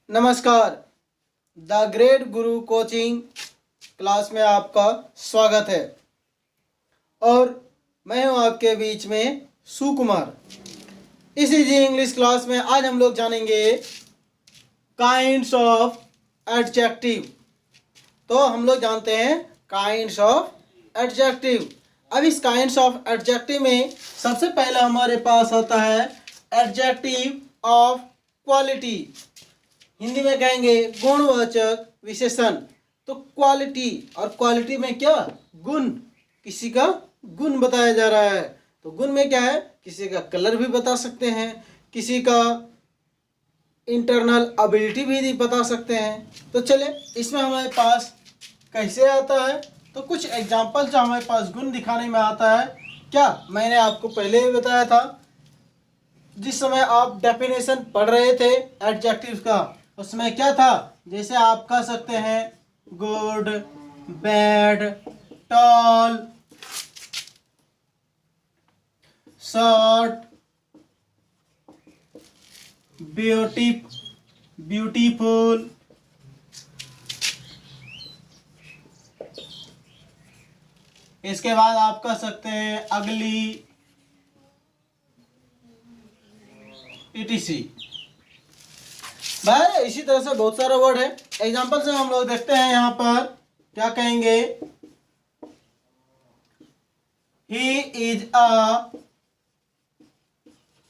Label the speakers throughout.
Speaker 1: नमस्कार। The great Guru coaching class में आपका स्वागत है और मैं हूं आपके बीच में सुकुमार। इस इजी इंग्लिश क्लास में आज हम लोग जानेंगे काइंड्स ऑफ एडजेक्टिव। तो हम लोग जानते हैं काइंड्स ऑफ एडजेक्टिव। अब इस काइंड्स ऑफ एडजेक्टिव में सबसे पहले हमारे पास आता है एडजेक्टिव ऑफ क्वालिटी। हिंदी में कहेंगे गुणवाचक विशेषण। तो क्वालिटी और क्वालिटी में क्या गुण, किसी का गुण बताया जा रहा है। तो गुण में क्या है, किसी का कलर भी बता सकते हैं, किसी का इंटरनल एबिलिटी भी बता सकते हैं। तो चले इसमें हमारे पास कैसे आता है, तो कुछ एग्जाम्पल जो हमारे पास गुण दिखाने में आता है। क्या मैंने आपको पहले ही बताया था, जिस समय आप डेफिनेशन पढ़ रहे थे एडजेक्टिव्स का, उसमें क्या था, जैसे आप कह सकते हैं good, bad, tall, short, beautiful, इसके बाद आप कह सकते हैं अगली, etc। भाई इसी तरह से बहुत सारे वर्ड है। एग्जाम्पल से हम लोग देखते हैं, यहाँ पर क्या कहेंगे, he is a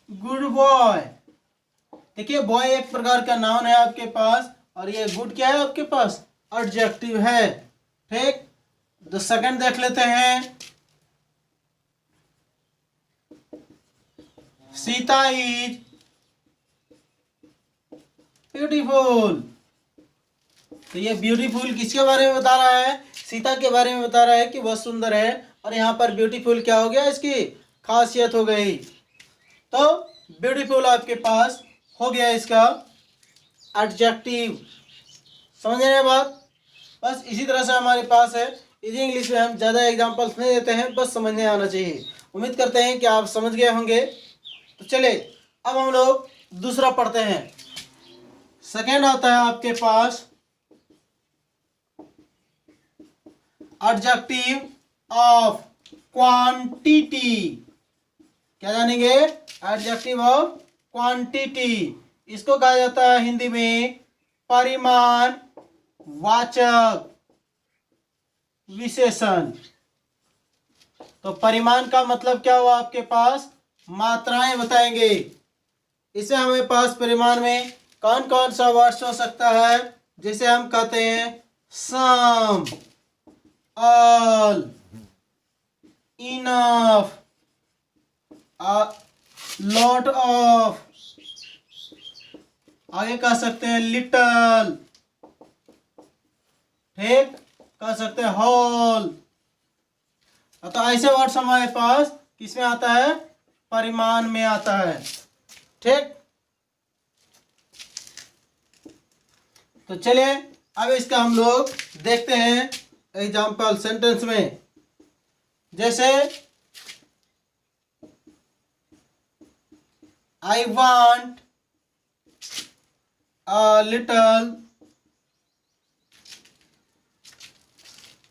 Speaker 1: good boy. देखिए बॉय एक प्रकार का नाउन है आपके पास, और ये गुड क्या है आपके पास, एडजेक्टिव है। ठीक, तो सेकंड देख लेते हैं, सीता इज ब्यूटीफुल। तो ये ब्यूटीफुल किसके बारे में बता रहा है, सीता के बारे में बता रहा है कि वह सुंदर है। और यहाँ पर ब्यूटीफुल क्या हो गया, इसकी खासियत हो गई। तो ब्यूटीफुल आपके पास हो गया इसका एडजेक्टिव। समझ रहे हैं बात। बस इसी तरह से हमारे पास है। इसी इंग्लिश में हम ज़्यादा एग्जाम्पल्स नहीं देते हैं, बस समझने आना चाहिए। उम्मीद करते हैं कि आप समझ गए होंगे। तो चले अब हम लोग दूसरा पढ़ते हैं। सेकेंड आता है आपके पास एडजेक्टिव ऑफ क्वांटिटी। क्या जानेंगे, एडजेक्टिव ऑफ क्वांटिटी। इसको कहा जाता है हिंदी में परिमाण वाचक विशेषण। तो परिमाण का मतलब क्या हुआ, आपके पास मात्राएं बताएंगे। इसे हमारे पास परिमाण में कौन कौन सा वर्ड्स हो सकता है, जैसे हम कहते हैं सम, ऑल, इनफ, लॉट ऑफ, आगे कह सकते हैं लिटल, ठीक, कह सकते हैं होल। तो ऐसे वर्ड्स हमारे पास किसमें आता है, परिमाण में आता है। ठीक, तो चलिए अब इसका हम लोग देखते हैं एग्जाम्पल सेंटेंस में। जैसे I want a little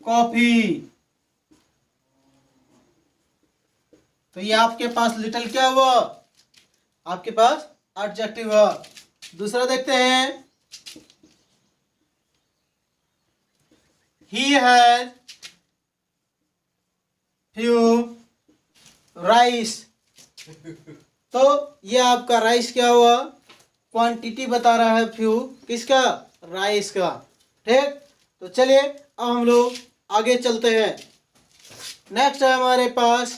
Speaker 1: coffee. तो ये आपके पास लिटल क्या हुआ, आपके पास एडजेक्टिव हुआ। दूसरा देखते हैं, he has few rice। तो ये आपका राइस क्या हुआ, क्वांटिटी बता रहा है, फ्यू किसका, राइस का। ठीक, तो चलिए अब हम लोग आगे चलते हैं। नेक्स्ट है हमारे पास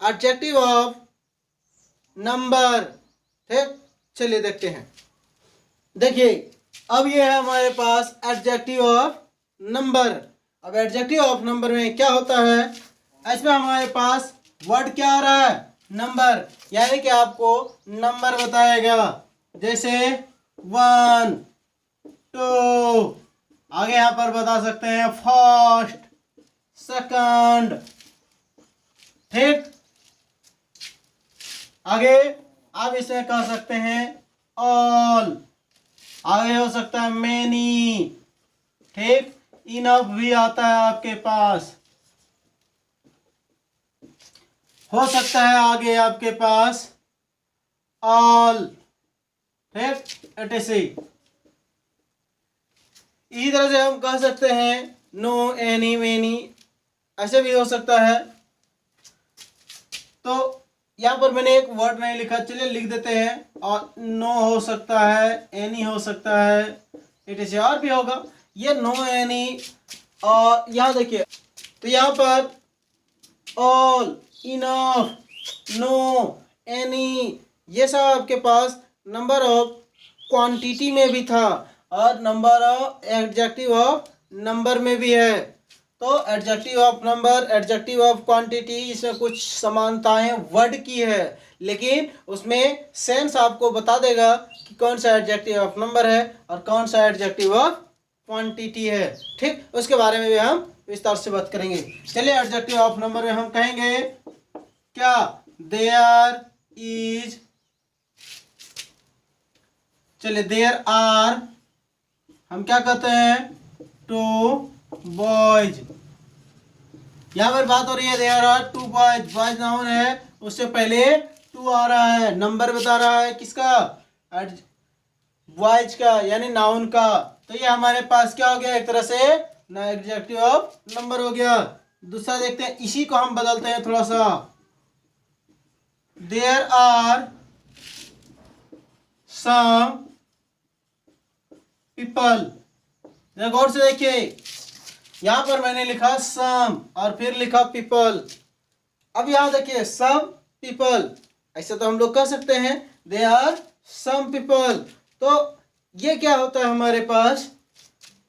Speaker 1: एडजेक्टिव ऑफ नंबर। ठीक, चलिए देखते हैं। देखिए अब ये है हमारे पास एडजेक्टिव ऑफ नंबर। अब एडजेक्टिव ऑफ नंबर में क्या होता है, इसमें हमारे पास वर्ड क्या आ रहा है, नंबर, यानी कि आपको नंबर बताएगा। जैसे 1, 2, आगे यहाँ पर बता सकते हैं फर्स्ट, सेकंड। ठीक, आगे आप इसे कह सकते हैं ऑल, आगे हो सकता है मेनी, ठीक। इनफ भी आता है आपके पास, हो सकता है आगे आपके पास ऑल, ठीक, एटसे। इसी तरह से हम कह सकते हैं नो, एनी, मेनी, ऐसे भी हो सकता है। तो यहाँ पर मैंने एक वर्ड नहीं लिखा, चलिए लिख देते हैं। और नो हो सकता है, एनी हो सकता है, एटसे और भी होगा। ये नो, एनी, और यहाँ देखिए, तो यहाँ पर ऑल, इनफ, नो, एनी, ये सब आपके पास नंबर ऑफ क्वांटिटी में भी था और number of adjective of number में भी है। तो adjective of number, adjective of quantity, इसमें कुछ समानताएं वर्ड की है, लेकिन उसमें सेंस आपको बता देगा कि कौन सा एडजेक्टिव ऑफ नंबर है और कौन सा एडजेक्टिव ऑफ क्वांटिटी है, ठीक। उसके बारे में भी हम विस्तार से बात करेंगे। चलिए, एडजेक्टिव ऑफ नंबर में हम कहेंगे क्या, देयर इज, चलिए देयर आर, हम क्या कहते हैं, टू बॉयज। यहाँ पर बात हो रही है there are two boys, boys noun है, उससे पहले टू आ रहा है, नंबर बता रहा है किसका, बॉयज का, यानी नाउन का। तो ये हमारे पास क्या हो गया, एक तरह से एडजेक्टिव ऑफ नंबर हो गया। दूसरा देखते हैं, इसी को हम बदलते हैं थोड़ा सा, देयर आर सम पीपल। गौर से देखिए, यहां पर मैंने लिखा सम और फिर लिखा पीपल। अब यहां देखिए सम पीपल, ऐसा तो हम लोग कह सकते हैं दे आर सम पीपल। तो ये क्या होता है हमारे पास,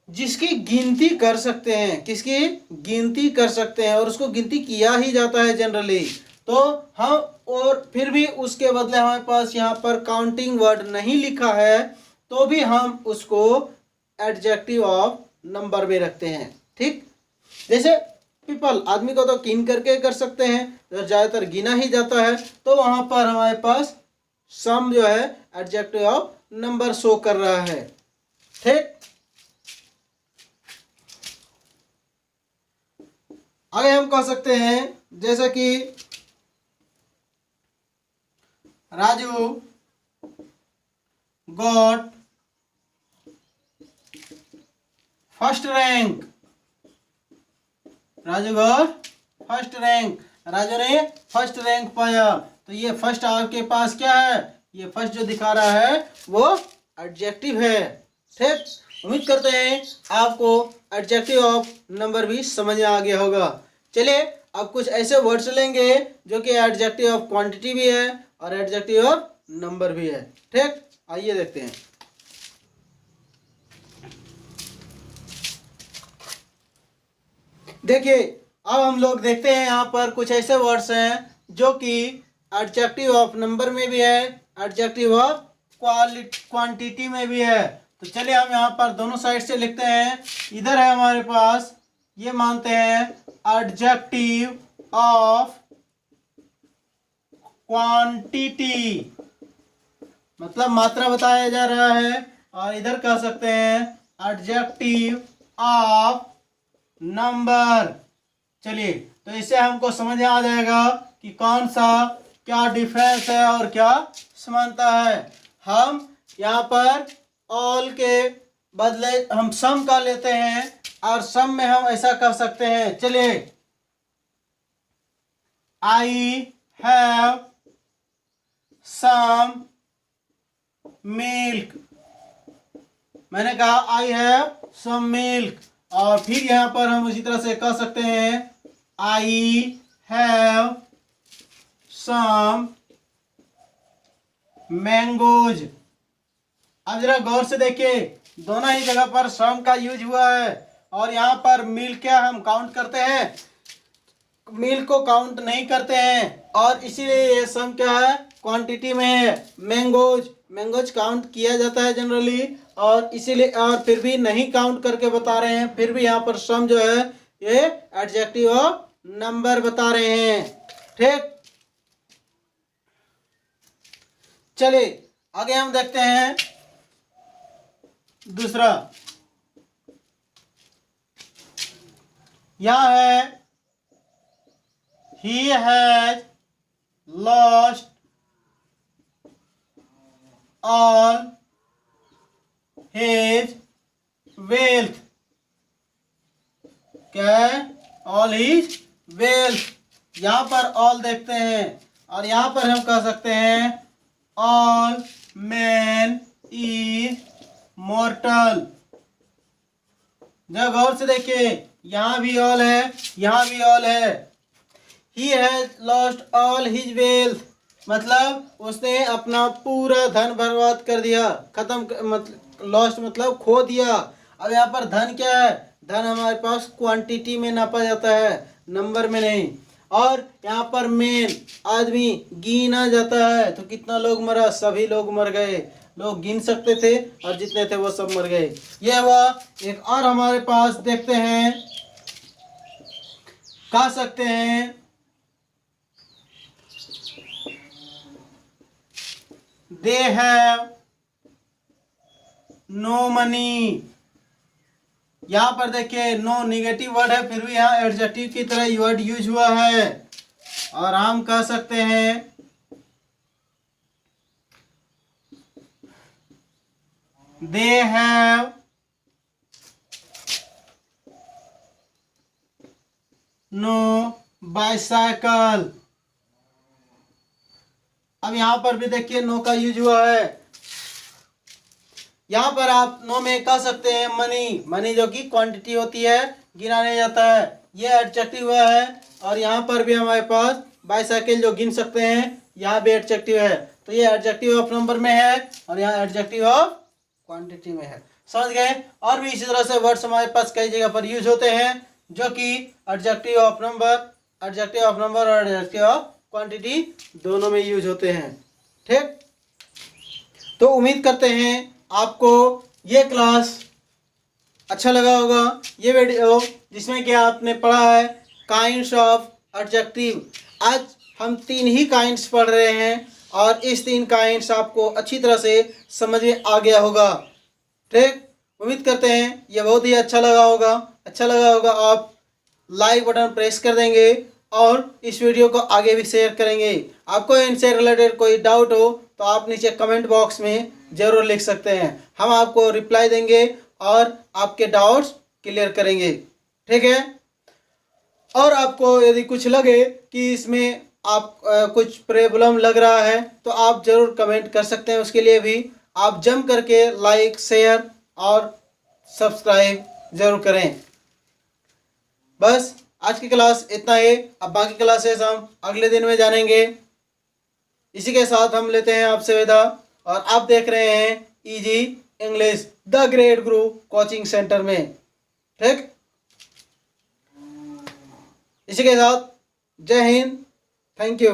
Speaker 1: जिसकी गिनती कर सकते हैं, किसकी गिनती कर सकते हैं और उसको गिनती किया ही जाता है जनरली। तो हम, और फिर भी उसके बदले हमारे पास यहाँ पर काउंटिंग वर्ड नहीं लिखा है, तो भी हम उसको एडजेक्टिव ऑफ नंबर में रखते हैं, ठीक। जैसे पीपल, आदमी को तो गिन करके कर सकते हैं, तो ज़्यादातर गिना ही जाता है, तो वहाँ पर हमारे पास सम जो है एडजेक्टिव ऑफ नंबर शो कर रहा है, ठीक। आगे हम कह सकते हैं जैसे कि Raju got first rank, Raju got first rank, Raju ने फर्स्ट रैंक पाया। तो ये फर्स्ट आपके पास क्या है, ये फर्स्ट जो दिखा रहा है वो एडजेक्टिव है, ठीक। उम्मीद करते हैं आपको एडजेक्टिव ऑफ नंबर भी समझ में आ गया होगा। चलिए, अब कुछ ऐसे वर्ड्स लेंगे जो कि एडजेक्टिव ऑफ क्वांटिटी भी है और एडजेक्टिव ऑफ नंबर भी है, ठीक। आइए देखते हैं। देखिए, अब हम लोग देखते हैं यहाँ पर कुछ ऐसे वर्ड्स हैं जो कि एडजेक्टिव ऑफ नंबर में भी है, एडजेक्टिव ऑफ क्वांटिटी में भी है। तो चलिए हम यहाँ पर दोनों साइड से लिखते हैं। इधर है हमारे पास, ये मानते हैं एडजेक्टिव ऑफ क्वांटिटी, मतलब मात्रा बताया जा रहा है, और इधर कह सकते हैं एडजेक्टिव ऑफ नंबर। चलिए, तो इससे हमको समझ में आ जाएगा कि कौन सा क्या डिफरेंस है और क्या समानता है। हम यहाँ पर ऑल के बदले हम सम का लेते हैं, और सम में हम ऐसा कर सकते हैं, चलिए, आई हैव सम मिल्क, मैंने कहा आई हैव सम मिल्क, और फिर यहाँ पर हम उसी तरह से कह सकते हैं आई हैव सम मैंगोज। अब जरा गौर से देखिए, दोनों ही जगह पर सम का यूज हुआ है, और यहाँ पर मिल्क क्या हम काउंट करते हैं, मिल्क को काउंट नहीं करते हैं, और इसीलिए ये सम क्या है, क्वांटिटी में है। मैंगोज, मैंगोज काउंट किया जाता है जनरली, और इसीलिए, और फिर भी नहीं काउंट करके बता रहे हैं, फिर भी यहाँ पर सम जो है ये एडजेक्टिव ऑफ नंबर बता रहे हैं, ठीक। चलिए आगे हम देखते हैं दूसरा यहाँ है he has lost all his wealth। क्या है? all his wealth। यहाँ पर all देखते हैं और यहाँ पर हम कह सकते हैं all man is mortal। जब गौर से देखिए, यहाँ भी all है, यहाँ भी all है। he has lost all his wealth, मतलब उसने अपना पूरा धन बर्बाद कर दिया, खत्म, मतलब लॉस्ट मतलब खो दिया। अब यहाँ पर धन क्या है? धन हमारे पास क्वांटिटी में नापा जाता है, नंबर में नहीं। और यहाँ पर मेन आदमी गिना जाता है, तो कितना लोग मरा? सभी लोग मर गए। लोग गिन सकते थे और जितने थे वो सब मर गए। ये हुआ। एक और हमारे पास देखते हैं, कह सकते हैं दे हैव नो मनी। यहां पर देखिए नो निगेटिव वर्ड है, फिर भी यहाँ एडजेक्टिव की तरह वर्ड यूज हुआ है और हम कह सकते हैं दे हैव नो बाइसाइकिल। अब यहां पर भी देखिए नो का यूज हुआ है। यहां पर आप नो में कह सकते हैं मनी। मनी जो कि क्वांटिटी होती है, गिना नहीं जाता है, ये एडजेक्टिव हुआ है। और यहां पर भी हमारे पास बाइसाइकिल जो गिन सकते हैं, यहाँ भी एडजेक्टिव है। तो ये एडजेक्टिव ऑफ नंबर में है और यहाँ एडजेक्टिव ऑफ क्वांटिटी में है। समझ गए? और भी इसी तरह से वर्ड्स हमारे पास कई जगह पर यूज होते हैं, जो कि एडजेक्टिव ऑफ नंबर और एडजेक्टिव ऑफ क्वांटिटी दोनों में यूज होते हैं। ठीक, तो उम्मीद करते हैं आपको ये क्लास अच्छा लगा होगा, ये वीडियो जिसमें कि आपने पढ़ा है काइंड्स ऑफ एडजेक्टिव। आज हम 3 ही काइंड्स पढ़ रहे हैं और इस 3 काइंड्स आपको अच्छी तरह से समझ में आ गया होगा। ठीक, उम्मीद करते हैं ये बहुत ही अच्छा लगा होगा। अच्छा लगा होगा आप लाइक बटन प्रेस कर देंगे और इस वीडियो को आगे भी शेयर करेंगे। आपको इनसे रिलेटेड कोई डाउट हो तो आप नीचे कमेंट बॉक्स में ज़रूर लिख सकते हैं, हम आपको रिप्लाई देंगे और आपके डाउट्स क्लियर करेंगे। ठीक है? और आपको यदि कुछ लगे कि इसमें आप कुछ प्रॉब्लम लग रहा है तो आप ज़रूर कमेंट कर सकते हैं। उसके लिए भी आप जम करके लाइक, शेयर और सब्सक्राइब ज़रूर करें। बस आज की क्लास इतना ही। अब बाकी क्लासेस हम अगले दिन में जानेंगे। इसी के साथ हम लेते हैं आपसे विदा और आप देख रहे हैं easy English the great Guru coaching centre में। ठीक, इसी के साथ जय हिंद, थैंक यू।